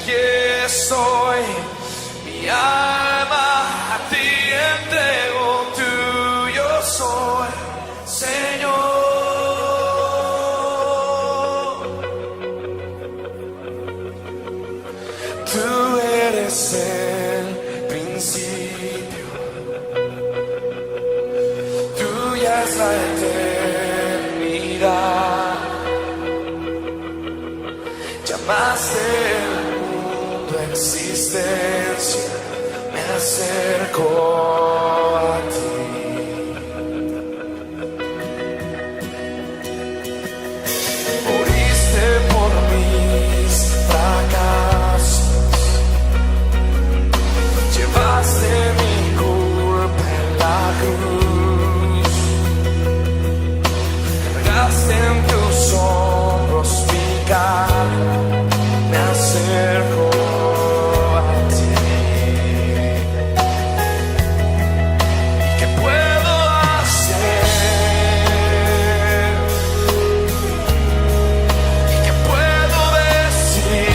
aquí estoy, mi alma a ti entrego, tuyo soy, Señor. Tú eres el principio, tuya es la eternidad. Llamaste el mundo a existencia, me acerco a ti. Moriste por mis fracasos, llevaste mi culpa en la cruz, cargaste en tus hombros mi carga, me acerco a ti. ¿Qué puedo hacer? ¿Qué puedo decir?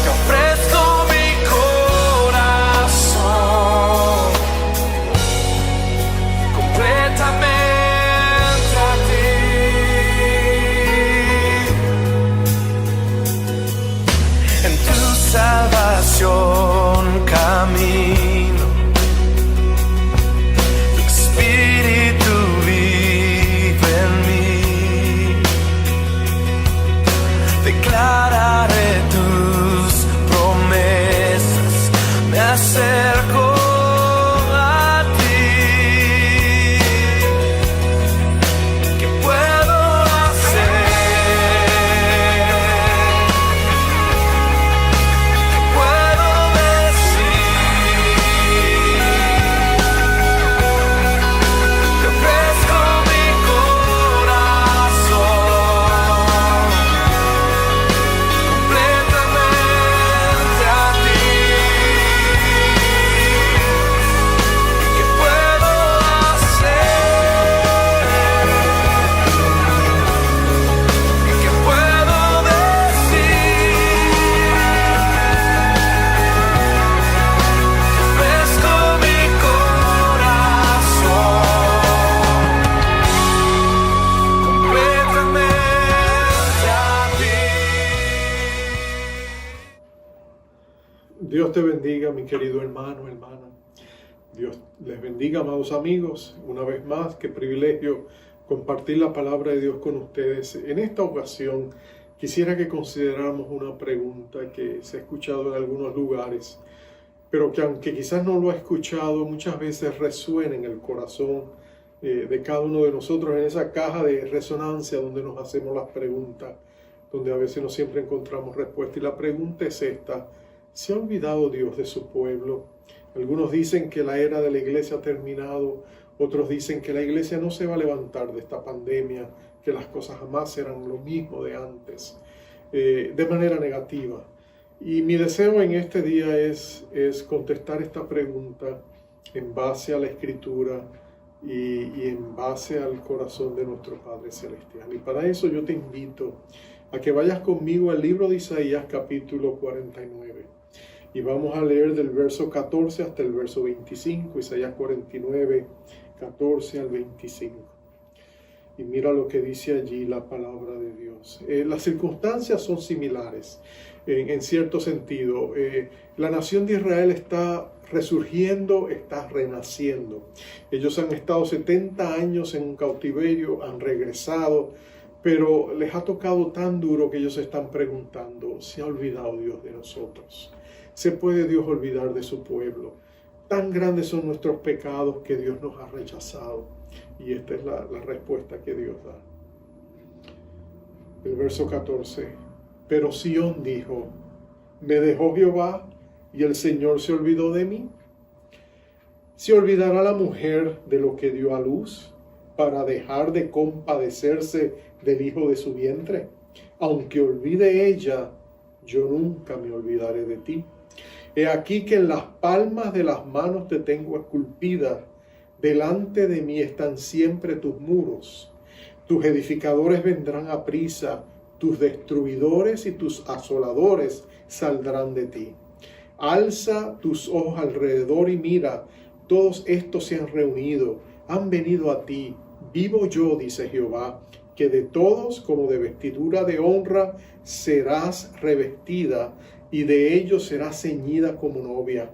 Te ofrezco mi corazón completamente a ti. En tu salvación camino, tu espíritu vive en mí. Declararé tus promesas, me acerco a ti. ¿Qué puedo hacer? ¿Qué puedo decir? Te ofrezco mi corazón completamente a ti. ¿Qué puedo hacer? ¿Qué puedo decir? Te ofrezco mi corazón completamente a ti. Dios te bendiga, mi querido hermano, hermana. Dios les bendiga, amados amigos. Una vez más, qué privilegio compartir la palabra de Dios con ustedes. En esta ocasión, quisiera que consideráramos una pregunta que se ha escuchado en algunos lugares, pero que aunque quizás no lo ha escuchado, muchas veces resuena en el corazón de cada uno de nosotros, en esa caja de resonancia donde nos hacemos las preguntas, donde a veces no siempre encontramos respuesta. Y la pregunta es esta: ¿se ha olvidado Dios de su pueblo? Algunos dicen que la era de la iglesia ha terminado, otros dicen que la iglesia no se va a levantar de esta pandemia, que las cosas jamás serán lo mismo de antes, de manera negativa. Y mi deseo en este día es contestar esta pregunta en base a la Escritura y en base al corazón de nuestro Padre Celestial. Y para eso yo te invito a que vayas conmigo al libro de Isaías capítulo 49. Y vamos a leer del verso 14 hasta el verso 25, Isaías 49, 14 al 25. Y mira lo que dice allí la palabra de Dios. Las circunstancias son similares en cierto sentido. La nación de Israel está resurgiendo, está renaciendo. Ellos han estado 70 años en un cautiverio, han regresado, pero les ha tocado tan duro que ellos se están preguntando: ¿se ha olvidado Dios de nosotros? ¿Se puede Dios olvidar de su pueblo? Tan grandes son nuestros pecados que Dios nos ha rechazado. Y esta es la respuesta que Dios da. El verso 14. Pero Sión dijo: ¿me dejó Jehová y el Señor se olvidó de mí? ¿Se olvidará la mujer de lo que dio a luz para dejar de compadecerse del hijo de su vientre? Aunque olvide ella, yo nunca me olvidaré de ti. He aquí que en las palmas de las manos te tengo esculpida, delante de mí están siempre tus muros. Tus edificadores vendrán aprisa, tus destruidores y tus asoladores saldrán de ti. Alza tus ojos alrededor y mira, todos estos se han reunido, han venido a ti. Vivo yo, dice Jehová, que de todos como de vestidura de honra serás revestida, y de ellos serás ceñida como novia.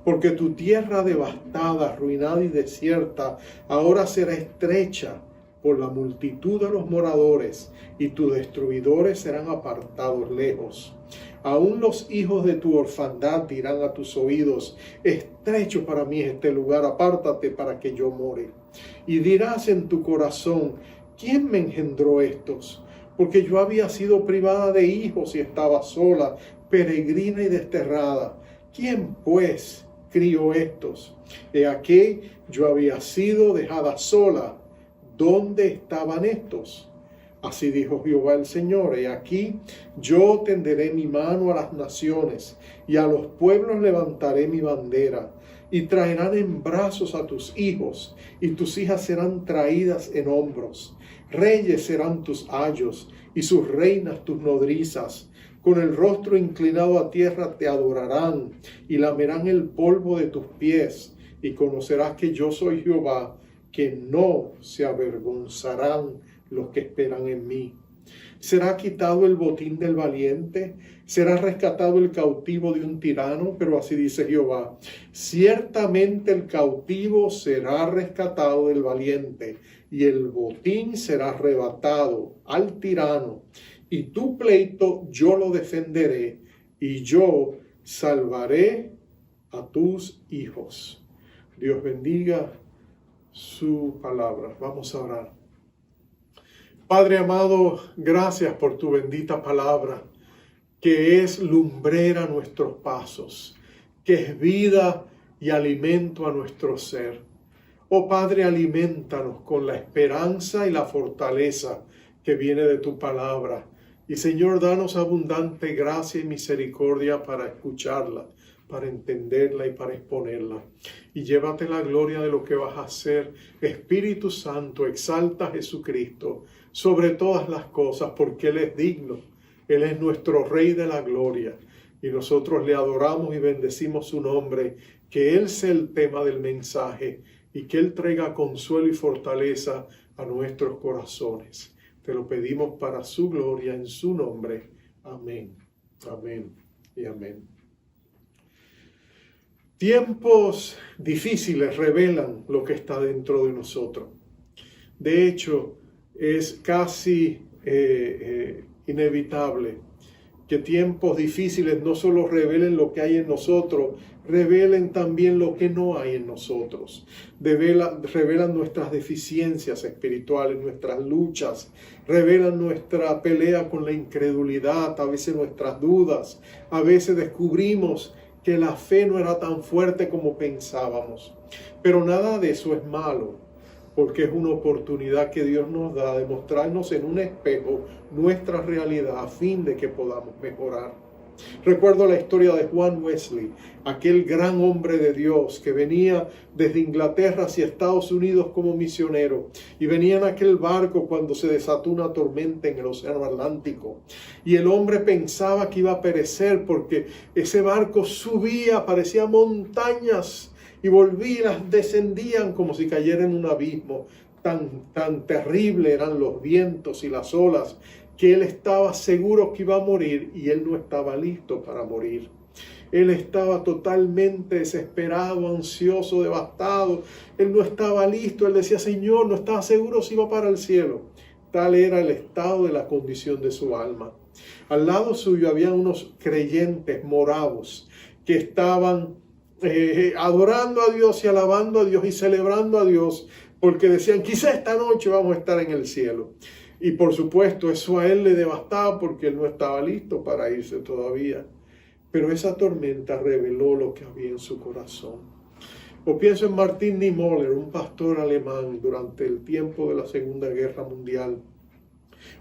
Porque tu tierra devastada, arruinada y desierta, ahora será estrecha por la multitud de los moradores, y tus destruidores serán apartados lejos. Aún los hijos de tu orfandad dirán a tus oídos: estrecho para mí es este lugar, apártate para que yo more. Y dirás en tu corazón: ¿quién me engendró estos? Porque yo había sido privada de hijos y estaba sola, peregrina y desterrada. ¿Quién pues crió estos? He aquí, yo había sido dejada sola. ¿Dónde estaban estos? Así dijo Jehová el Señor: he aquí, yo tenderé mi mano a las naciones, y a los pueblos levantaré mi bandera, y traerán en brazos a tus hijos, y tus hijas serán traídas en hombros. Reyes serán tus ayos, y sus reinas tus nodrizas. Con el rostro inclinado a tierra te adorarán, y lamerán el polvo de tus pies, y conocerás que yo soy Jehová, que no se avergonzarán los que esperan en mí. ¿Será quitado el botín del valiente? ¿Será rescatado el cautivo de un tirano? Pero así dice Jehová: ciertamente el cautivo será rescatado del valiente, y el botín será arrebatado al tirano. Y tu pleito yo lo defenderé, y yo salvaré a tus hijos. Dios bendiga su palabra. Vamos a orar. Padre amado, gracias por tu bendita palabra, que es lumbrera a nuestros pasos, que es vida y alimento a nuestro ser. Oh Padre, aliméntanos con la esperanza y la fortaleza que viene de tu palabra. Y Señor, danos abundante gracia y misericordia para escucharla, para entenderla y para exponerla. Y llévate la gloria de lo que vas a hacer. Espíritu Santo, exalta a Jesucristo sobre todas las cosas, porque Él es digno. Él es nuestro Rey de la gloria. Y nosotros le adoramos y bendecimos su nombre. Que Él sea el tema del mensaje y que Él traiga consuelo y fortaleza a nuestros corazones. Te lo pedimos para su gloria, en su nombre. Amén, amén y amén. Tiempos difíciles revelan lo que está dentro de nosotros. De hecho, es casi inevitable que tiempos difíciles no solo revelen lo que hay en nosotros, revelen también lo que no hay en nosotros. Revelan nuestras deficiencias espirituales, nuestras luchas, revelan nuestra pelea con la incredulidad, a veces nuestras dudas, a veces descubrimos que la fe no era tan fuerte como pensábamos. Pero nada de eso es malo, porque es una oportunidad que Dios nos da de mostrarnos en un espejo nuestra realidad a fin de que podamos mejorar. Recuerdo la historia de Juan Wesley, aquel gran hombre de Dios que venía desde Inglaterra hacia Estados Unidos como misionero, y venía en aquel barco cuando se desató una tormenta en el Océano Atlántico, y el hombre pensaba que iba a perecer porque ese barco subía, parecía montañas, y volvían, descendían como si cayera en un abismo. Tan terrible eran los vientos y las olas, que él estaba seguro que iba a morir, y él no estaba listo para morir. Él estaba totalmente desesperado, ansioso, devastado. Él no estaba listo. Él decía: Señor, no estaba seguro si iba para el cielo. Tal era el estado de la condición de su alma. Al lado suyo había unos creyentes moravos que estaban adorando a Dios y alabando a Dios y celebrando a Dios, porque decían: quizá esta noche vamos a estar en el cielo. Y por supuesto eso a él le devastaba, porque él no estaba listo para irse todavía. Pero esa tormenta reveló lo que había en su corazón. O pienso en Martin Niemöller, un pastor alemán durante el tiempo de la Segunda Guerra Mundial.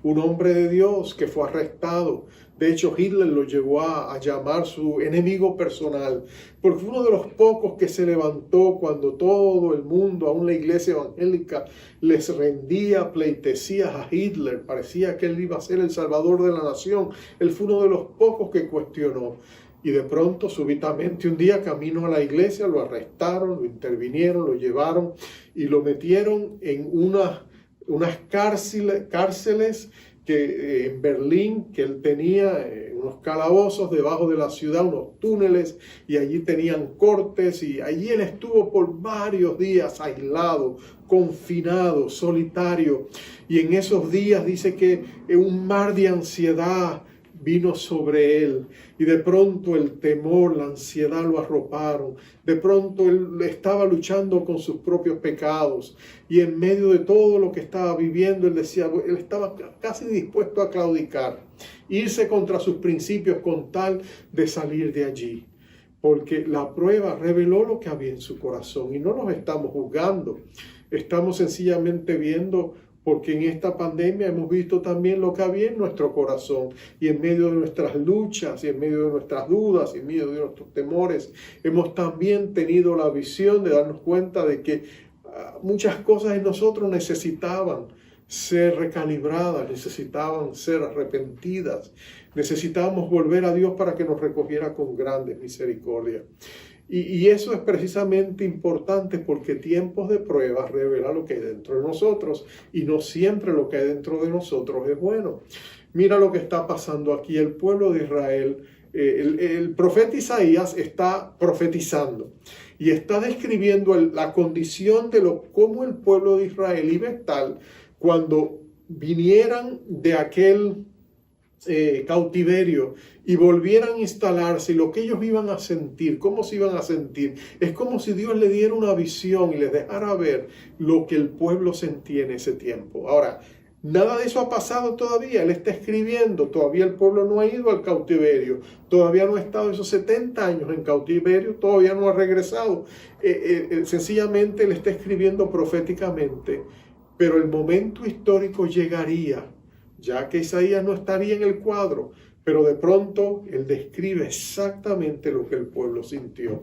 un hombre de Dios que fue arrestado. De hecho, Hitler lo llevó a llamar su enemigo personal, porque fue uno de los pocos que se levantó cuando todo el mundo, aún la iglesia evangélica, les rendía pleitesías a Hitler. Parecía que él iba a ser el salvador de la nación. Él fue uno de los pocos que cuestionó. Y de pronto, súbitamente, un día camino a la iglesia, lo arrestaron, lo intervinieron, lo llevaron y lo metieron en unas cárceles que en Berlín, que él tenía unos calabozos debajo de la ciudad, unos túneles, y allí tenían cortes, y allí él estuvo por varios días aislado, confinado, solitario. Y en esos días dice que un mar de ansiedad vino sobre él, y de pronto el temor, la ansiedad lo arroparon. De pronto él estaba luchando con sus propios pecados, y en medio de todo lo que estaba viviendo, él estaba casi dispuesto a claudicar, irse contra sus principios con tal de salir de allí, porque la prueba reveló lo que había en su corazón. Y no nos estamos juzgando, estamos sencillamente viendo, porque en esta pandemia hemos visto también lo que había en nuestro corazón, y en medio de nuestras luchas, y en medio de nuestras dudas, y en medio de nuestros temores, hemos también tenido la visión de darnos cuenta de que muchas cosas en nosotros necesitaban ser recalibradas, necesitaban ser arrepentidas, necesitábamos volver a Dios para que nos recogiera con grandes misericordias. Y eso es precisamente importante, porque tiempos de prueba revelan lo que hay dentro de nosotros, y no siempre lo que hay dentro de nosotros es bueno. Mira lo que está pasando aquí. El pueblo de Israel, el profeta Isaías está profetizando y está describiendo la condición de cómo el pueblo de Israel iba a estar cuando vinieran de aquel cautiverio y volvieran a instalarse, y lo que ellos iban a sentir, cómo se iban a sentir. Es como si Dios le diera una visión y les dejara ver lo que el pueblo sentía en ese tiempo. Ahora, nada de eso ha pasado todavía. Él está escribiendo, todavía el pueblo no ha ido al cautiverio, todavía no ha estado esos 70 años en cautiverio, todavía no ha regresado. Sencillamente él está escribiendo proféticamente, pero el momento histórico llegaría, ya que Isaías no estaría en el cuadro, pero de pronto él describe exactamente lo que el pueblo sintió.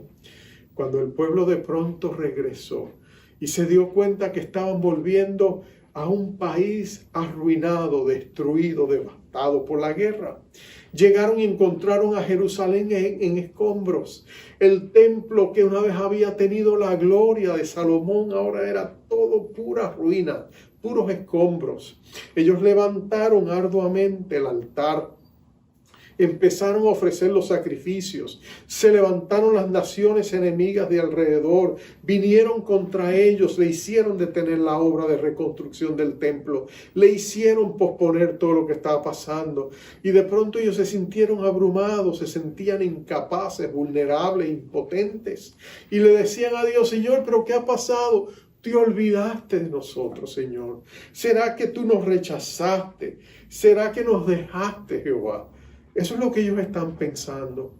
Cuando el pueblo de pronto regresó y se dio cuenta que estaban volviendo a un país arruinado, destruido, devastado por la guerra. Llegaron y encontraron a Jerusalén en escombros. El templo que una vez había tenido la gloria de Salomón, ahora era todo pura ruina, puros escombros. Ellos levantaron arduamente el altar, empezaron a ofrecer los sacrificios, se levantaron las naciones enemigas de alrededor, vinieron contra ellos, le hicieron detener la obra de reconstrucción del templo, le hicieron posponer todo lo que estaba pasando, y de pronto ellos se sintieron abrumados, se sentían incapaces, vulnerables, impotentes, y le decían a Dios: Señor, ¿pero qué ha pasado? Te olvidaste de nosotros, Señor. ¿Será que tú nos rechazaste? ¿Será que nos dejaste, Jehová? Eso es lo que ellos están pensando.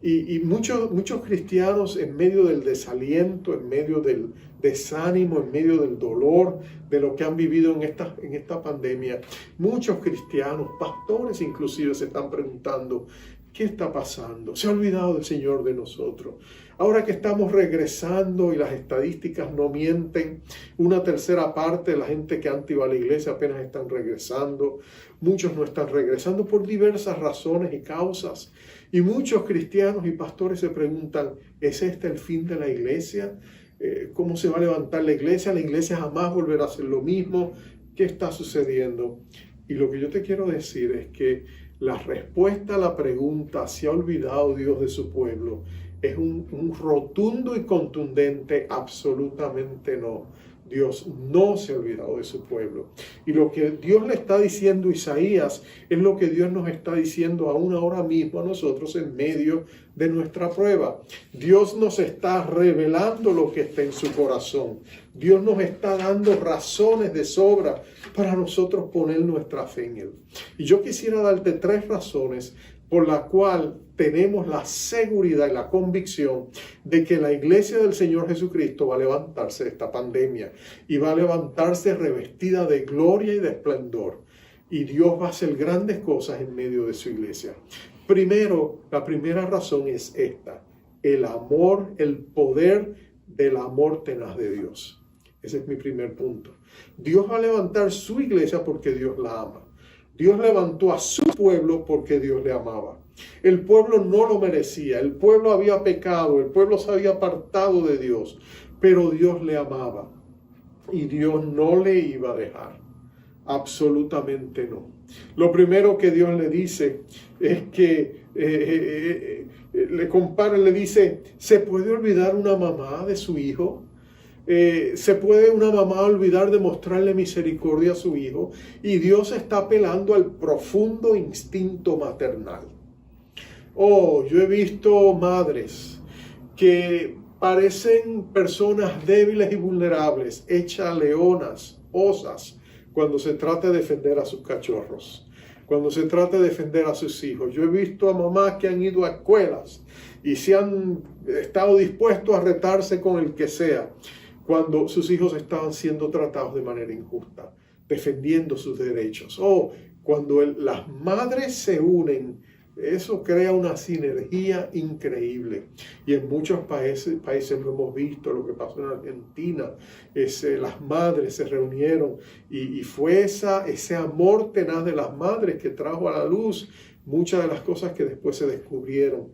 Y muchos cristianos, en medio del desaliento, en medio del desánimo, en medio del dolor de lo que han vivido en esta pandemia, muchos cristianos, pastores inclusive, se están preguntando: ¿qué está pasando? ¿Se ha olvidado el Señor de nosotros? Ahora que estamos regresando y las estadísticas no mienten, una tercera parte de la gente que antes iba a la iglesia apenas están regresando. Muchos no están regresando por diversas razones y causas. Y muchos cristianos y pastores se preguntan: ¿es este el fin de la iglesia? ¿Cómo se va a levantar la iglesia? ¿La iglesia jamás volverá a ser lo mismo? ¿Qué está sucediendo? Y lo que yo te quiero decir es que la respuesta a la pregunta ¿se ha olvidado Dios de su pueblo? Es un rotundo y contundente absolutamente no. Dios no se ha olvidado de su pueblo. Y lo que Dios le está diciendo a Isaías es lo que Dios nos está diciendo aún ahora mismo a nosotros en medio de nuestra prueba. Dios nos está revelando lo que está en su corazón. Dios nos está dando razones de sobra para nosotros poner nuestra fe en Él. Y yo quisiera darte 3 razones por la cual tenemos la seguridad y la convicción de que la iglesia del Señor Jesucristo va a levantarse de esta pandemia y va a levantarse revestida de gloria y de esplendor. y Dios va a hacer grandes cosas en medio de su iglesia. Primero, la primera razón es esta: el amor, el poder del amor tenaz de Dios. Ese es mi primer punto. Dios va a levantar su iglesia porque Dios la ama. Dios levantó a su pueblo porque Dios le amaba. El pueblo no lo merecía, el pueblo había pecado, el pueblo se había apartado de Dios, pero Dios le amaba y Dios no le iba a dejar, absolutamente no. Lo primero que Dios le dice es que le compara, le dice: ¿se puede olvidar una mamá de su hijo? ¿Se puede una mamá olvidar de mostrarle misericordia a su hijo? Y Dios está apelando al profundo instinto maternal. Oh, yo he visto madres que parecen personas débiles y vulnerables, hechas leonas, osas, cuando se trata de defender a sus cachorros, cuando se trata de defender a sus hijos. Yo he visto a mamás que han ido a escuelas y se han estado dispuestos a retarse con el que sea, cuando sus hijos estaban siendo tratados de manera injusta, defendiendo sus derechos. Oh, cuando las madres se unen, eso crea una sinergia increíble. Y en muchos países lo hemos visto. Lo que pasó en Argentina, las madres se reunieron y fue ese amor tenaz de las madres que trajo a la luz muchas de las cosas que después se descubrieron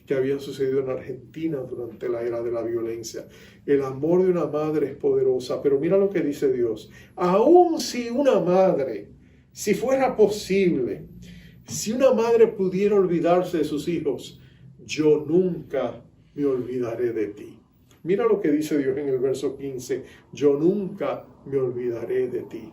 que habían sucedido en Argentina durante la era de la violencia. El amor de una madre es poderosa, pero mira lo que dice Dios: aun si una madre, si fuera posible, si una madre pudiera olvidarse de sus hijos, yo nunca me olvidaré de ti. Mira lo que dice Dios en el verso 15: yo nunca me olvidaré de ti.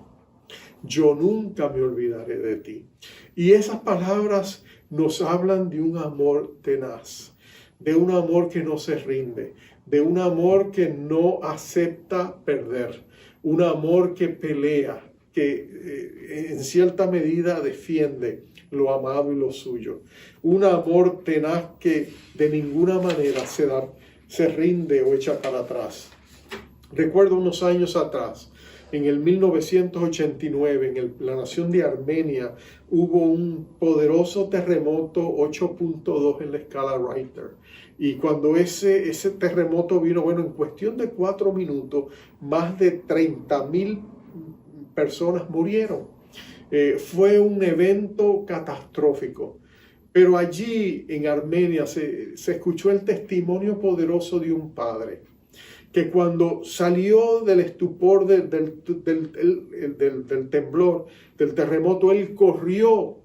Yo nunca me olvidaré de ti. Y esas palabras nos hablan de un amor tenaz, de un amor que no se rinde, de un amor que no acepta perder, un amor que pelea, que en cierta medida defiende lo amado y lo suyo. Un amor tenaz que de ninguna manera se rinde o echa para atrás. Recuerdo unos años atrás, en el 1989, en la nación de Armenia, hubo un poderoso terremoto 8.2 en la escala Richter. Y cuando ese terremoto vino, en cuestión de 4 minutos, más de 30,000 personas murieron. Fue un evento catastrófico. Pero allí en Armenia se escuchó el testimonio poderoso de un padre que cuando salió del estupor del temblor, del terremoto, él corrió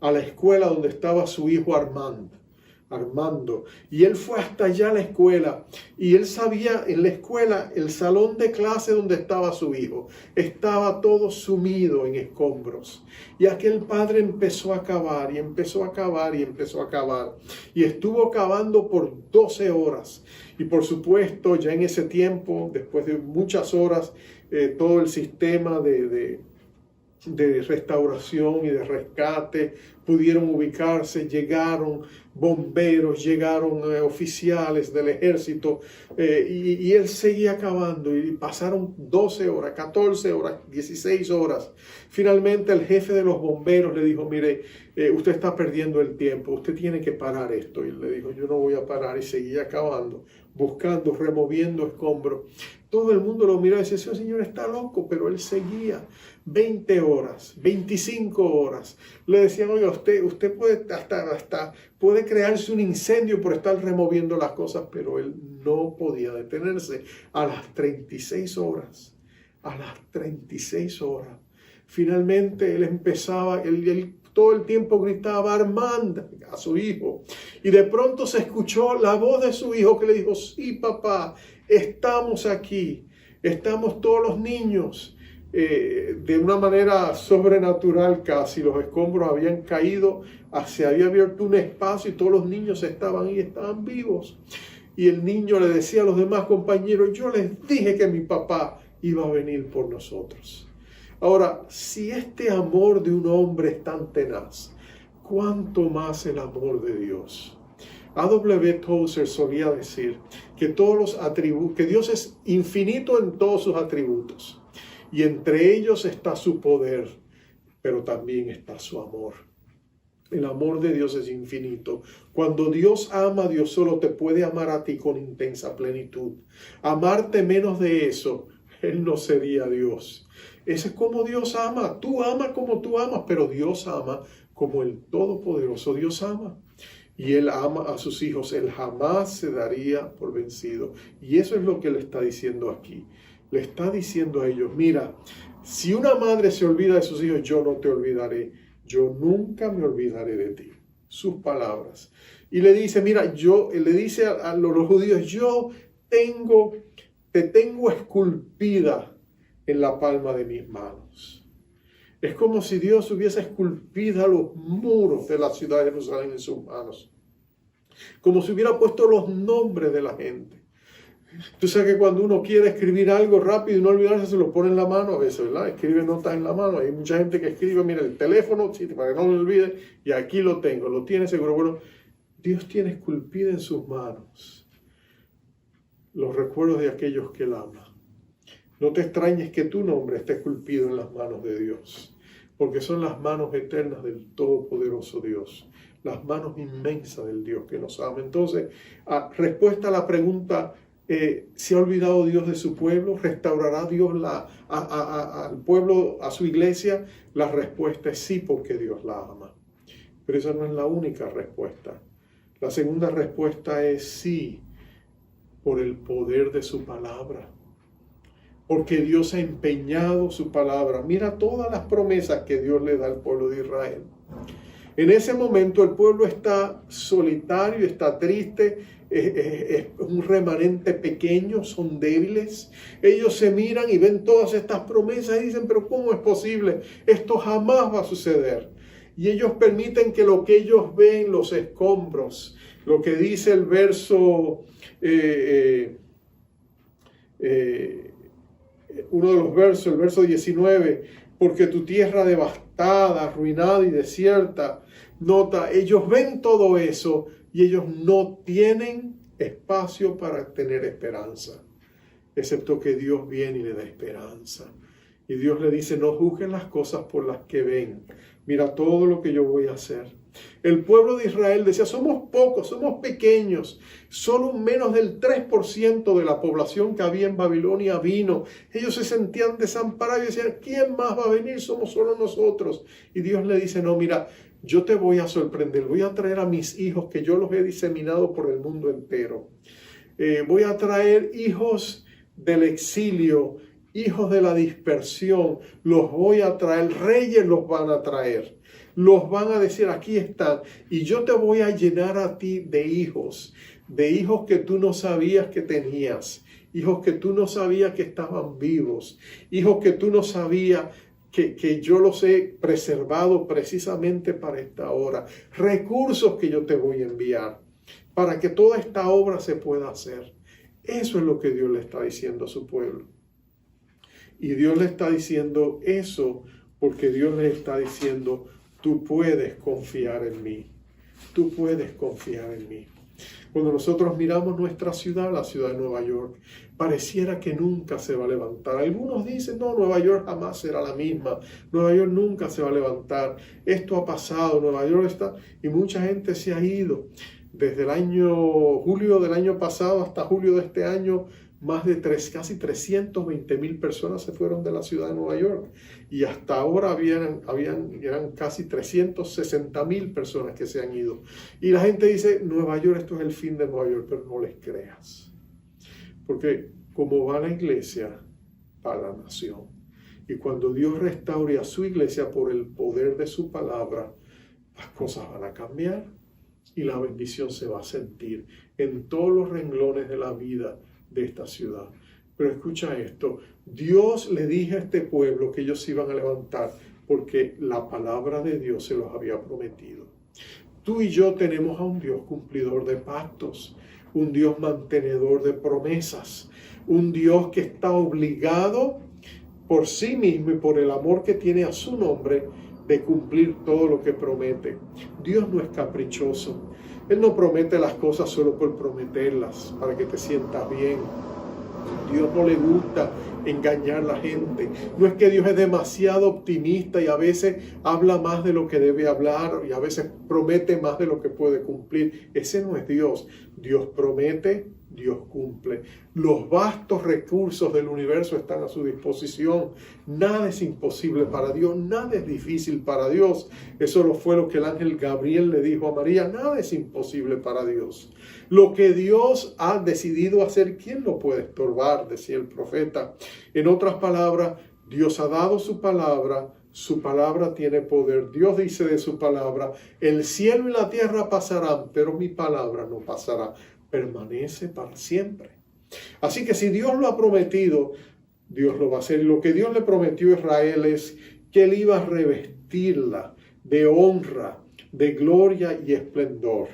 a la escuela donde estaba su hijo Armando, y él fue hasta allá a la escuela, y él sabía, en la escuela, el salón de clase donde estaba su hijo, estaba todo sumido en escombros, y aquel padre empezó a cavar, y empezó a cavar, y empezó a cavar, y estuvo cavando por 12 horas, y por supuesto, ya en ese tiempo, después de muchas horas, todo el sistema de restauración y de rescate pudieron ubicarse, llegaron bomberos, llegaron oficiales del ejército, y él seguía cavando, y pasaron 12 horas, 14 horas, 16 horas. Finalmente el jefe de los bomberos le dijo: mire, usted está perdiendo el tiempo, usted tiene que parar esto. Y él le dijo: yo no voy a parar, y seguía cavando, buscando, removiendo escombros. Todo el mundo lo miró y decía: ese señor está loco, pero él seguía. 20 horas, 25 horas. Le decían: oiga, usted puede hasta puede crearse un incendio por estar removiendo las cosas, pero él no podía detenerse. A las 36 horas, finalmente él empezaba, él todo el tiempo gritaba Armando a su hijo, y de pronto se escuchó la voz de su hijo que le dijo: sí, papá, estamos aquí, estamos todos los niños. De una manera sobrenatural casi, los escombros habían caído, se había abierto un espacio y todos los niños estaban ahí, estaban vivos. Y el niño le decía a los demás compañeros: yo les dije que mi papá iba a venir por nosotros. Ahora, si este amor de un hombre es tan tenaz, ¿cuánto más el amor de Dios? A.W. Tozer solía decir que que Dios es infinito en todos sus atributos, y entre ellos está su poder, pero también está su amor. El amor de Dios es infinito. Cuando Dios ama, Dios solo te puede amar a ti con intensa plenitud. Amarte menos de eso, Él no sería Dios. Ese es como Dios ama. Tú amas como tú amas, pero Dios ama como el Todopoderoso Dios ama. Y Él ama a sus hijos. Él jamás se daría por vencido. Y eso es lo que le está diciendo aquí. Le está diciendo a ellos, mira, si una madre se olvida de sus hijos, yo no te olvidaré. Yo nunca me olvidaré de ti. Sus palabras. Y le dice, mira, le dice a los judíos, yo te tengo esculpida en la palma de mis manos. Es como si Dios hubiese esculpido los muros de la ciudad de Jerusalén en sus manos. Como si hubiera puesto los nombres de la gente. Tú sabes que cuando uno quiere escribir algo rápido y no olvidarse, se lo pone en la mano a veces, ¿verdad? Escribe notas en la mano. Hay mucha gente que escribe, mira, el teléfono, sí, para que no me olvide, y aquí lo tengo, lo tiene seguro. Bueno, Dios tiene esculpida en sus manos los recuerdos de aquellos que Él ama. No te extrañes que tu nombre esté esculpido en las manos de Dios, porque son las manos eternas del Todopoderoso Dios, las manos inmensas del Dios que nos ama. Entonces, respuesta a la pregunta, ¿se ha olvidado Dios de su pueblo? ¿Restaurará Dios al pueblo, a su iglesia? La respuesta es sí, porque Dios la ama. Pero esa no es la única respuesta. La segunda respuesta es sí, por el poder de su palabra. Porque Dios ha empeñado su palabra. Mira todas las promesas que Dios le da al pueblo de Israel. En ese momento el pueblo está solitario, está triste, es un remanente pequeño, son débiles. Ellos se miran y ven todas estas promesas y dicen, pero ¿cómo es posible? Esto jamás va a suceder. Y ellos permiten que lo que ellos ven, los escombros, lo que dice el verso, uno de los versos, el verso 19, porque tu tierra devastada, arruinada y desierta, nota, ellos ven todo eso y ellos no tienen espacio para tener esperanza, excepto que Dios viene y le da esperanza. Y Dios le dice, no juzguen las cosas por las que ven. Mira todo lo que yo voy a hacer. El pueblo de Israel decía, somos pocos, somos pequeños. Solo menos del 3% de la población que había en Babilonia vino. Ellos se sentían desamparados y decían, ¿quién más va a venir? Somos solo nosotros. Y Dios le dice, no, mira, yo te voy a sorprender. Voy a traer a mis hijos que yo los he diseminado por el mundo entero. Voy a traer hijos del exilio, hijos de la dispersión, los voy a traer, reyes los van a traer, los van a decir, aquí están, y yo te voy a llenar a ti de hijos que tú no sabías que tenías, hijos que tú no sabías que estaban vivos, hijos que tú no sabías que yo los he preservado precisamente para esta hora, recursos que yo te voy a enviar para que toda esta obra se pueda hacer. Eso es lo que Dios le está diciendo a su pueblo. Y Dios le está diciendo eso porque Dios le está diciendo, tú puedes confiar en mí. Tú puedes confiar en mí. Cuando nosotros miramos nuestra ciudad, la ciudad de Nueva York, pareciera que nunca se va a levantar. Algunos dicen, no, Nueva York jamás será la misma. Nueva York nunca se va a levantar. Esto ha pasado, Nueva York está... Y mucha gente se ha ido. Desde el julio del año pasado hasta julio de este año, más de casi 320,000 personas se fueron de la ciudad de Nueva York. Y hasta ahora eran casi 360,000 personas que se han ido. Y la gente dice, Nueva York, esto es el fin de Nueva York, pero no les creas. Porque como va la iglesia, va la nación. Y cuando Dios restaure a su iglesia por el poder de su palabra, las cosas van a cambiar. Y la bendición se va a sentir en todos los renglones de la vida de esta ciudad. Pero escucha esto, Dios le dijo a este pueblo que ellos se iban a levantar porque la palabra de Dios se los había prometido. Tú y yo tenemos a un Dios cumplidor de pactos, un Dios mantenedor de promesas, un Dios que está obligado por sí mismo y por el amor que tiene a su nombre de cumplir todo lo que promete. Dios no es caprichoso. Él no promete las cosas solo por prometerlas, para que te sientas bien. Dios no le gusta engañar a la gente. No es que Dios es demasiado optimista y a veces habla más de lo que debe hablar y a veces promete más de lo que puede cumplir. Ese no es Dios. Dios promete, Dios cumple. Los vastos recursos del universo están a su disposición. Nada es imposible para Dios, nada es difícil para Dios. Eso fue lo que el ángel Gabriel le dijo a María. Nada es imposible para Dios. Lo que Dios ha decidido hacer, ¿quién lo puede estorbar?, decía el profeta. En otras palabras, Dios ha dado su palabra tiene poder. Dios dice de su palabra: el cielo y la tierra pasarán, pero mi palabra no pasará. Permanece para siempre. Así que si Dios lo ha prometido, Dios lo va a hacer. Y lo que Dios le prometió a Israel es que Él iba a revestirla de honra, de gloria y esplendor.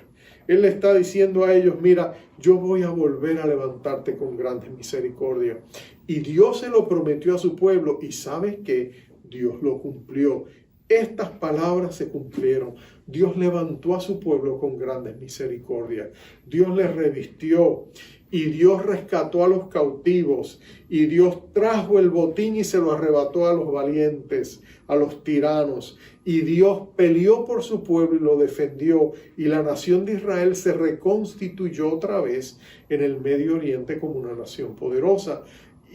Él le está diciendo a ellos: mira, yo voy a volver a levantarte con grandes misericordia. Y Dios se lo prometió a su pueblo, y ¿sabes qué? Dios lo cumplió. Estas palabras se cumplieron. Dios levantó a su pueblo con grandes misericordias. Dios les revistió y Dios rescató a los cautivos y Dios trajo el botín y se lo arrebató a los valientes, a los tiranos. Y Dios peleó por su pueblo y lo defendió, y la nación de Israel se reconstituyó otra vez en el Medio Oriente como una nación poderosa.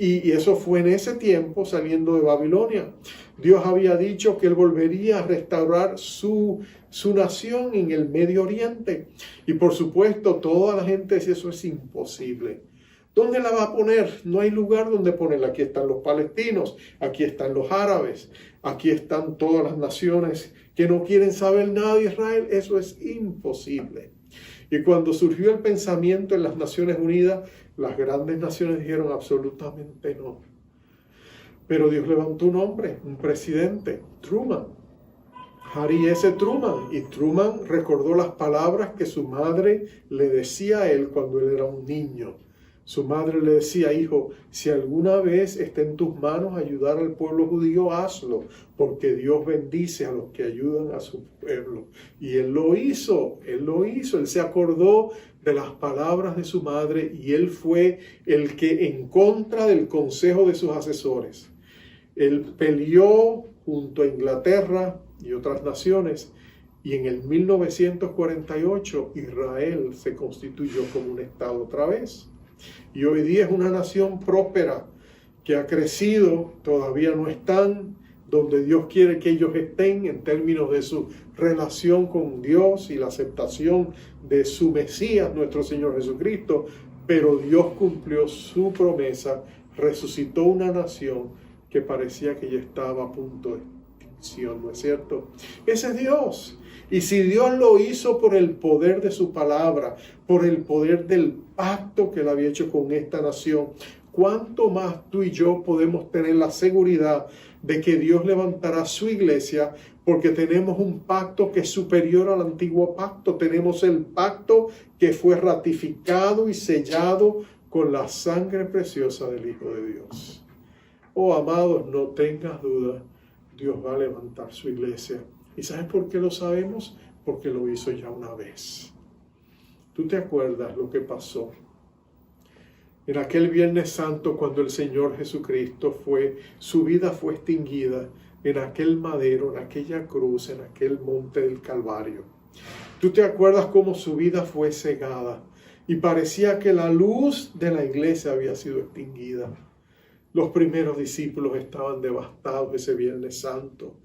Y eso fue en ese tiempo, saliendo de Babilonia. Dios había dicho que Él volvería a restaurar su nación en el Medio Oriente. Y por supuesto, toda la gente decía: eso es imposible. ¿Dónde la va a poner? No hay lugar donde ponerla. Aquí están los palestinos, aquí están los árabes, aquí están todas las naciones que no quieren saber nada de Israel. Eso es imposible. Y cuando surgió el pensamiento en las Naciones Unidas, las grandes naciones dijeron: absolutamente no. Pero Dios levantó un hombre, un presidente, Truman, Harry S. Truman. Y Truman recordó las palabras que su madre le decía a él cuando él era un niño. Su madre le decía: hijo, si alguna vez está en tus manos ayudar al pueblo judío, hazlo, porque Dios bendice a los que ayudan a su pueblo. Y él lo hizo, él se acordó de las palabras de su madre, y él fue el que, en contra del consejo de sus asesores, él peleó junto a Inglaterra y otras naciones, y en el 1948 Israel se constituyó como un estado otra vez. Y hoy día es una nación próspera que ha crecido. Todavía no están donde Dios quiere que ellos estén en términos de su relación con Dios y la aceptación de su Mesías, nuestro Señor Jesucristo, pero Dios cumplió su promesa, resucitó una nación que parecía que ya estaba a punto de extinción, ¿no es cierto? Ese es Dios. Y si Dios lo hizo por el poder de su palabra, por el poder del pacto que Él había hecho con esta nación, ¿cuánto más tú y yo podemos tener la seguridad de que Dios levantará su iglesia? Porque tenemos un pacto que es superior al antiguo pacto. Tenemos el pacto que fue ratificado y sellado con la sangre preciosa del Hijo de Dios. Oh, amados, no tengas duda, Dios va a levantar su iglesia. ¿Y sabes por qué lo sabemos? Porque lo hizo ya una vez. ¿Tú te acuerdas lo que pasó en aquel Viernes Santo, cuando el Señor Jesucristo su vida fue extinguida en aquel madero, en aquella cruz, en aquel monte del Calvario? ¿Tú te acuerdas cómo su vida fue cegada y parecía que la luz de la iglesia había sido extinguida? Los primeros discípulos estaban devastados ese Viernes Santo.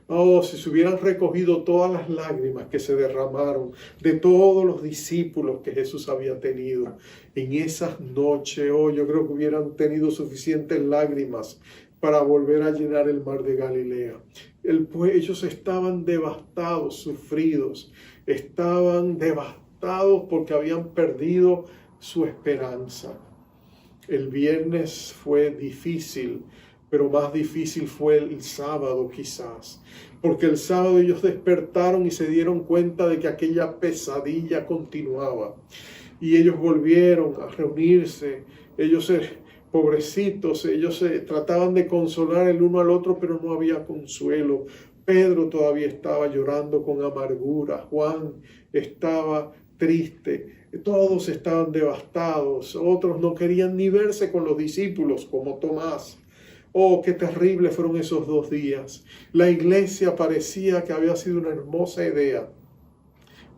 Oh, si se hubieran recogido todas las lágrimas que se derramaron de todos los discípulos que Jesús había tenido en esas noches, oh, yo creo que hubieran tenido suficientes lágrimas para volver a llenar el mar de Galilea. Ellos estaban devastados, sufridos, estaban devastados porque habían perdido su esperanza. El viernes fue difícil, pero más difícil fue el sábado quizás, porque el sábado ellos despertaron y se dieron cuenta de que aquella pesadilla continuaba. Y ellos volvieron a reunirse, pobrecitos, ellos se trataban de consolar el uno al otro, pero no había consuelo. Pedro todavía estaba llorando con amargura, Juan estaba triste, todos estaban devastados, otros no querían ni verse con los discípulos como Tomás. Oh, qué terrible fueron esos 2 días. La iglesia parecía que había sido una hermosa idea,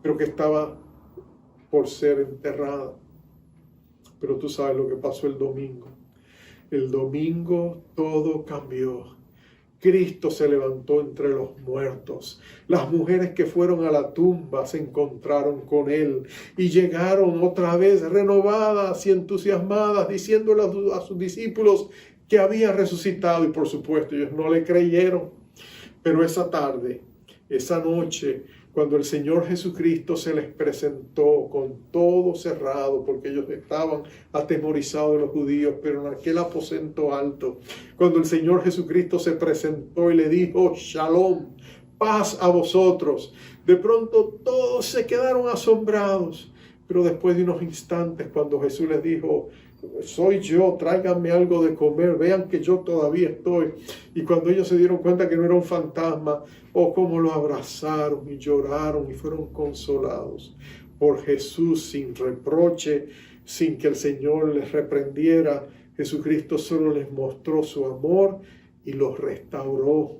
pero que estaba por ser enterrada. Pero tú sabes lo que pasó el domingo. El domingo todo cambió. Cristo se levantó entre los muertos. Las mujeres que fueron a la tumba se encontraron con Él y llegaron otra vez renovadas y entusiasmadas, diciéndole a sus discípulos que había resucitado, y por supuesto ellos no le creyeron. Pero esa tarde, esa noche, cuando el Señor Jesucristo se les presentó con todo cerrado, porque ellos estaban atemorizados de los judíos, pero en aquel aposento alto, cuando el Señor Jesucristo se presentó y le dijo, Shalom, paz a vosotros, de pronto todos se quedaron asombrados. Pero después de unos instantes, cuando Jesús les dijo, soy yo, tráiganme algo de comer, vean que yo todavía estoy. Y cuando ellos se dieron cuenta que no era un fantasma, oh, cómo lo abrazaron y lloraron y fueron consolados por Jesús sin reproche, sin que el Señor les reprendiera. Jesucristo solo les mostró su amor y los restauró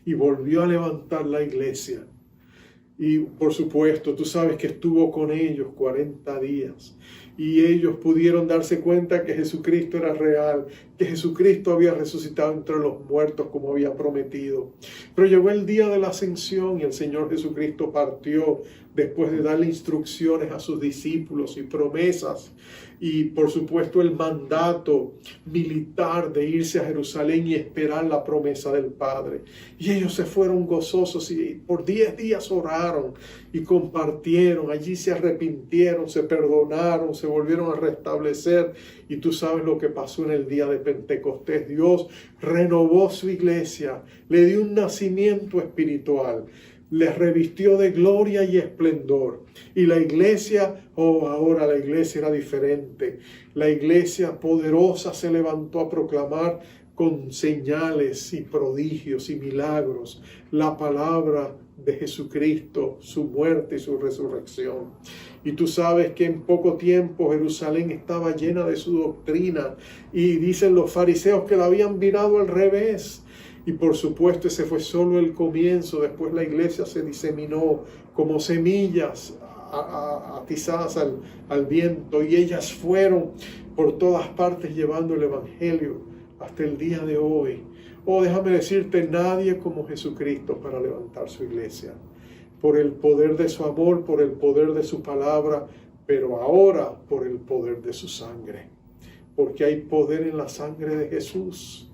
y volvió a levantar la iglesia. Y por supuesto, tú sabes que estuvo con ellos 40 días. Y ellos pudieron darse cuenta que Jesucristo era real, que Jesucristo había resucitado entre los muertos como había prometido. Pero llegó el día de la ascensión y el Señor Jesucristo partió después de darle instrucciones a sus discípulos y promesas. Y por supuesto el mandato militar de irse a Jerusalén y esperar la promesa del Padre. Y ellos se fueron gozosos y por 10 días oraron y compartieron. Allí se arrepintieron, se perdonaron, se volvieron a restablecer. Y tú sabes lo que pasó en el día de Pentecostés. Dios renovó su iglesia, le dio un nacimiento espiritual, les revistió de gloria y esplendor. Y la iglesia, oh, ahora la iglesia era diferente. La iglesia poderosa se levantó a proclamar con señales y prodigios y milagros la palabra de Jesucristo, su muerte y su resurrección. Y tú sabes que en poco tiempo Jerusalén estaba llena de su doctrina. Y dicen los fariseos que la habían virado al revés. Y por supuesto ese fue solo el comienzo. Después la iglesia se diseminó como semillas atizadas al viento. Y ellas fueron por todas partes llevando el evangelio hasta el día de hoy. Oh, déjame decirte, nadie como Jesucristo para levantar su iglesia. Por el poder de su amor, por el poder de su palabra, pero ahora por el poder de su sangre. Porque hay poder en la sangre de Jesús.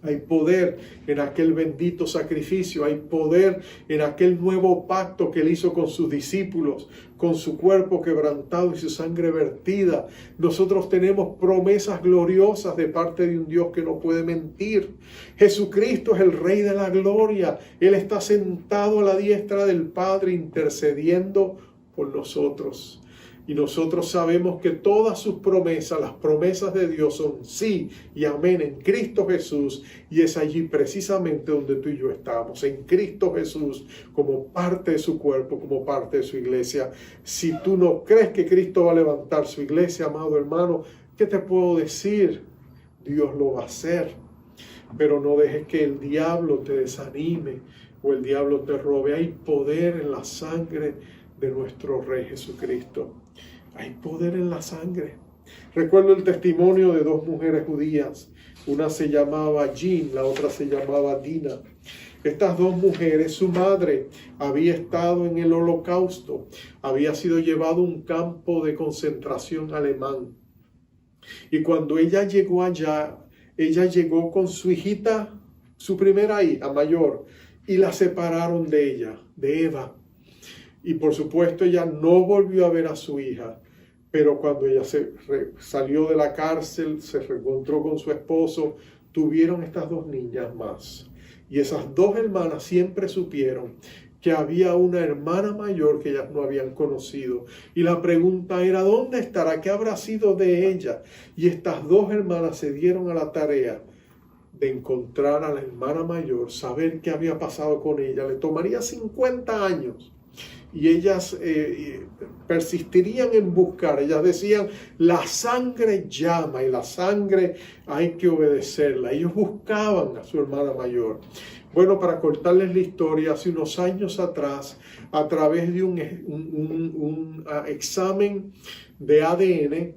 Hay poder en aquel bendito sacrificio, hay poder en aquel nuevo pacto que él hizo con sus discípulos, con su cuerpo quebrantado y su sangre vertida. Nosotros tenemos promesas gloriosas de parte de un Dios que no puede mentir. Jesucristo es el Rey de la gloria. Él está sentado a la diestra del Padre intercediendo por nosotros. Y nosotros sabemos que todas sus promesas, las promesas de Dios son sí y amén en Cristo Jesús. Y es allí precisamente donde tú y yo estamos, en Cristo Jesús, como parte de su cuerpo, como parte de su iglesia. Si tú no crees que Cristo va a levantar su iglesia, amado hermano, ¿qué te puedo decir? Dios lo va a hacer. Pero no dejes que el diablo te desanime o el diablo te robe. Hay poder en la sangre de nuestro Rey Jesucristo. Hay poder en la sangre. Recuerdo el testimonio de 2 mujeres judías. Una se llamaba Jean, la otra se llamaba Dina. Estas 2 mujeres, su madre había estado en el Holocausto. Había sido llevado a un campo de concentración alemán. Y cuando ella llegó allá, ella llegó con su hijita, su primera hija mayor, y la separaron de ella, de Eva. Y por supuesto ella no volvió a ver a su hija, pero cuando ella salió de la cárcel, se reencontró con su esposo, tuvieron estas 2 niñas más. Y esas 2 hermanas siempre supieron que había una hermana mayor que ellas no habían conocido. Y la pregunta era, ¿dónde estará? ¿Qué habrá sido de ella? Y estas 2 hermanas se dieron a la tarea de encontrar a la hermana mayor, saber qué había pasado con ella. Le tomaría 50 años. Y ellas persistirían en buscar. Ellas decían, la sangre llama y la sangre hay que obedecerla. Ellos buscaban a su hermana mayor. Bueno, para cortarles la historia, hace unos años atrás, a través de un examen de ADN,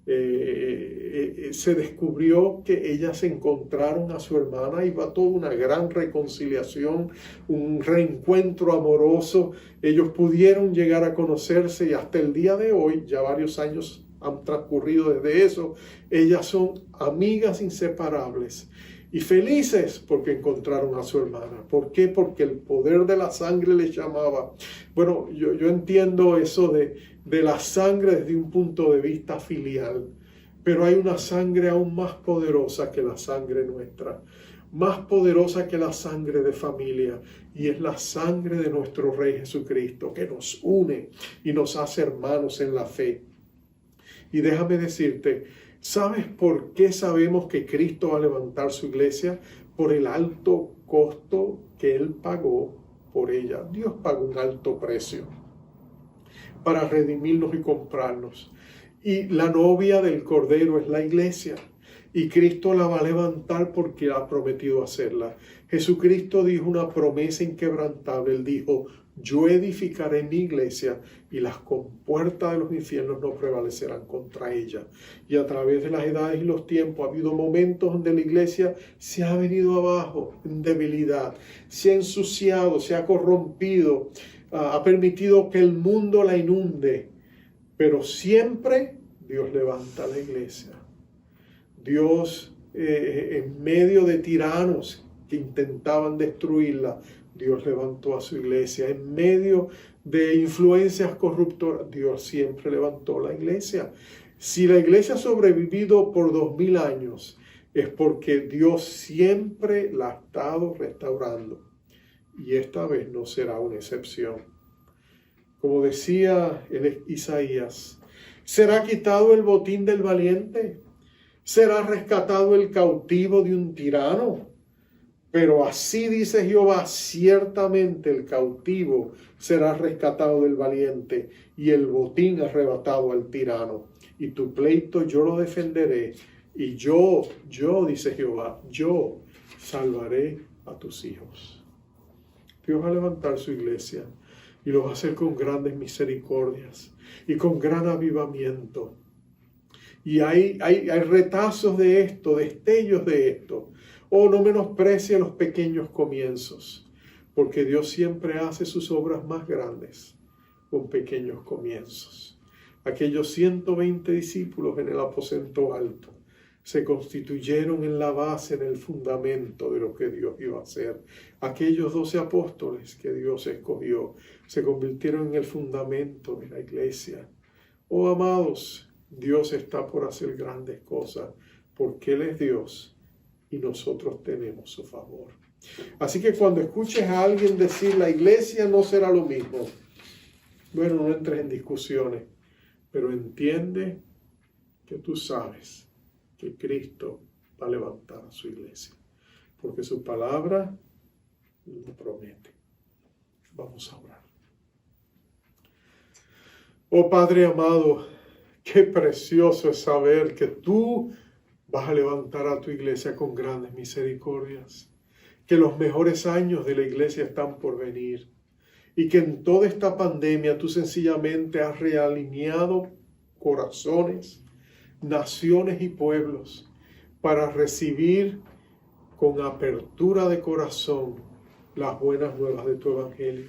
se descubrió que ellas encontraron a su hermana. Iba toda una gran reconciliación, un reencuentro amoroso. Ellos pudieron llegar a conocerse y hasta el día de hoy, ya varios años han transcurrido desde eso, ellas son amigas inseparables y felices porque encontraron a su hermana. ¿Por qué? Porque el poder de la sangre les llamaba. Bueno, yo entiendo eso de la sangre desde un punto de vista filial, pero hay una sangre aún más poderosa que la sangre nuestra, más poderosa que la sangre de familia, y es la sangre de nuestro Rey Jesucristo, que nos une y nos hace hermanos en la fe. Y déjame decirte, ¿sabes por qué sabemos que Cristo va a levantar su iglesia? Por el alto costo que Él pagó por ella. Dios pagó un alto precio para redimirnos y comprarnos. Y la novia del Cordero es la iglesia. Y Cristo la va a levantar porque ha prometido hacerla. Jesucristo dijo una promesa inquebrantable. Él dijo, yo edificaré mi iglesia y las compuertas de los infiernos no prevalecerán contra ella. Y a través de las edades y los tiempos ha habido momentos donde la iglesia se ha venido abajo en debilidad, se ha ensuciado, se ha corrompido, ha permitido que el mundo la inunde, pero siempre Dios levanta la iglesia. Dios, en medio de tiranos que intentaban destruirla, Dios levantó a su iglesia. En medio de influencias corruptoras, Dios siempre levantó la iglesia. Si la iglesia ha sobrevivido por 2000 años, es porque Dios siempre la ha estado restaurando. Y esta vez no será una excepción. Como decía Isaías, ¿será quitado el botín del valiente? ¿Será rescatado el cautivo de un tirano? Pero así dice Jehová, ciertamente el cautivo será rescatado del valiente y el botín arrebatado al tirano. Y tu pleito yo lo defenderé y yo, dice Jehová, yo salvaré a tus hijos. Dios va a levantar su iglesia y lo va a hacer con grandes misericordias y con gran avivamiento. Y hay retazos de esto, destellos de esto. Oh, no menosprecie los pequeños comienzos, porque Dios siempre hace sus obras más grandes con pequeños comienzos. Aquellos 120 discípulos en el aposento alto se constituyeron en la base, en el fundamento de lo que Dios iba a hacer. Aquellos 12 apóstoles que Dios escogió se convirtieron en el fundamento de la iglesia. Oh, amados, Dios está por hacer grandes cosas, porque Él es Dios y nosotros tenemos su favor. Así que cuando escuches a alguien decir la iglesia no será lo mismo, bueno, no entres en discusiones, pero entiende que tú sabes que Cristo va a levantar a su iglesia, porque su palabra lo promete. Vamos a orar. Oh Padre amado, qué precioso es saber que tú vas a levantar a tu iglesia con grandes misericordias, que los mejores años de la iglesia están por venir y que en toda esta pandemia tú sencillamente has realineado corazones, naciones y pueblos para recibir con apertura de corazón las buenas nuevas de tu evangelio.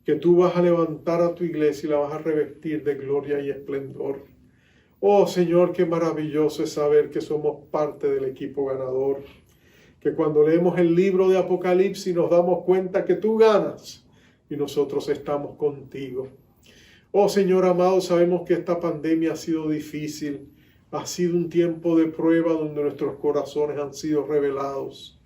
Que tú vas a levantar a tu iglesia y la vas a revestir de gloria y esplendor. Oh Señor, qué maravilloso es saber que somos parte del equipo ganador. Que cuando leemos el libro de Apocalipsis nos damos cuenta que tú ganas y nosotros estamos contigo. Oh Señor amado, sabemos que esta pandemia ha sido difícil. Ha sido un tiempo de prueba donde nuestros corazones han sido revelados.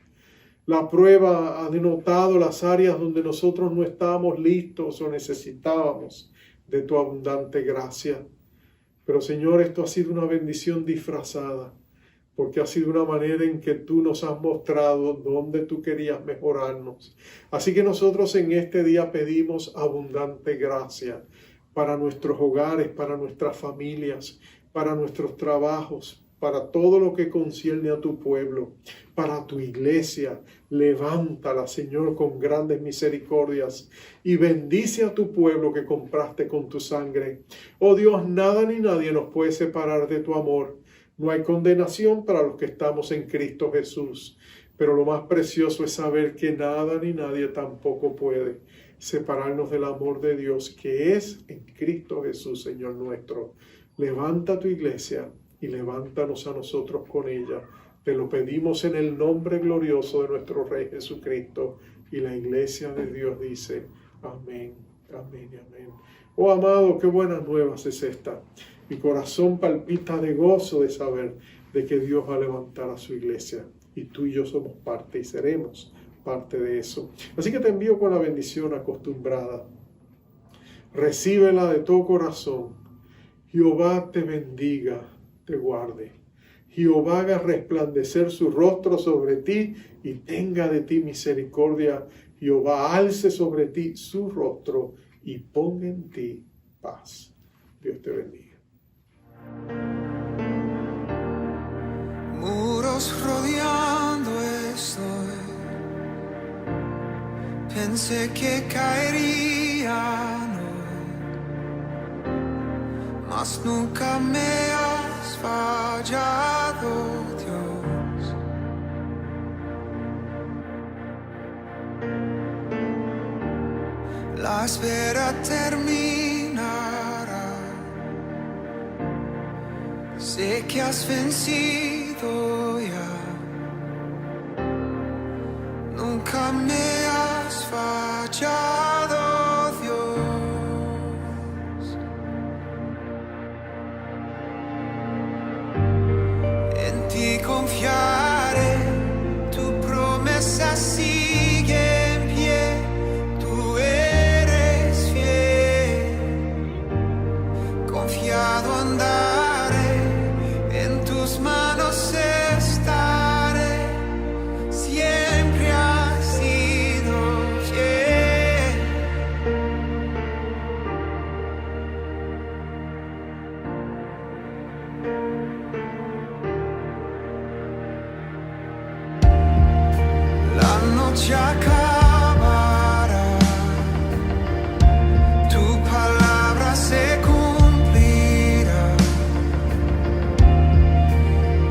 La prueba ha denotado las áreas donde nosotros no estábamos listos o necesitábamos de tu abundante gracia. Pero Señor, esto ha sido una bendición disfrazada. porque ha sido una manera en que tú nos has mostrado dónde tú querías mejorarnos. Así que nosotros en este día pedimos abundante gracia para nuestros hogares, para nuestras familias, para nuestros trabajos, para todo lo que concierne a tu pueblo, para tu iglesia. Levántala, Señor, con grandes misericordias y bendice a tu pueblo que compraste con tu sangre. Oh Dios, nada ni nadie nos puede separar de tu amor. No hay condenación para los que estamos en Cristo Jesús, pero lo más precioso es saber que nada ni nadie tampoco puede separarnos del amor de Dios que es en Cristo Jesús, Señor nuestro. Levanta tu iglesia y levántanos a nosotros con ella. Te lo pedimos en el nombre glorioso de nuestro Rey Jesucristo. Y la iglesia de Dios dice, amén, amén y amén. Oh amado, qué buenas nuevas es esta. Mi corazón palpita de gozo de saber de que Dios va a levantar a su iglesia. Y tú y yo somos parte y seremos parte de eso. Así que te envío con la bendición acostumbrada. Recíbela de todo corazón. Jehová te bendiga, te guarde. Jehová haga resplandecer su rostro sobre ti y tenga de ti misericordia. Jehová alce sobre ti su rostro y ponga en ti paz. Dios te bendiga. Muros rodeando estoy. Pensé que caerían hoy, mas nunca me has fallado, Dios. La espera terminará. Sé que has vencido ya. Nunca me has fallado, Dios. En ti confiaré, tu promesa sigue en pie. Tú eres fiel, confiado andaré, en tus manos estaré. Siempre has sido fiel. La noche acabará, tu palabra se cumplirá.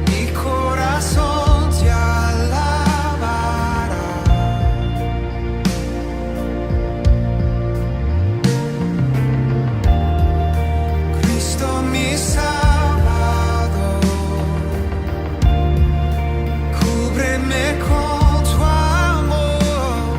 Mi corazón te alabará. Cristo mi Salvador, cúbreme con tu amor.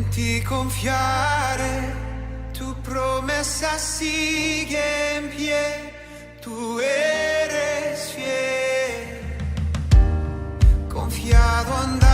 ti confiare, tu promesa sigue en pie, tú eres fiel, confiado andar.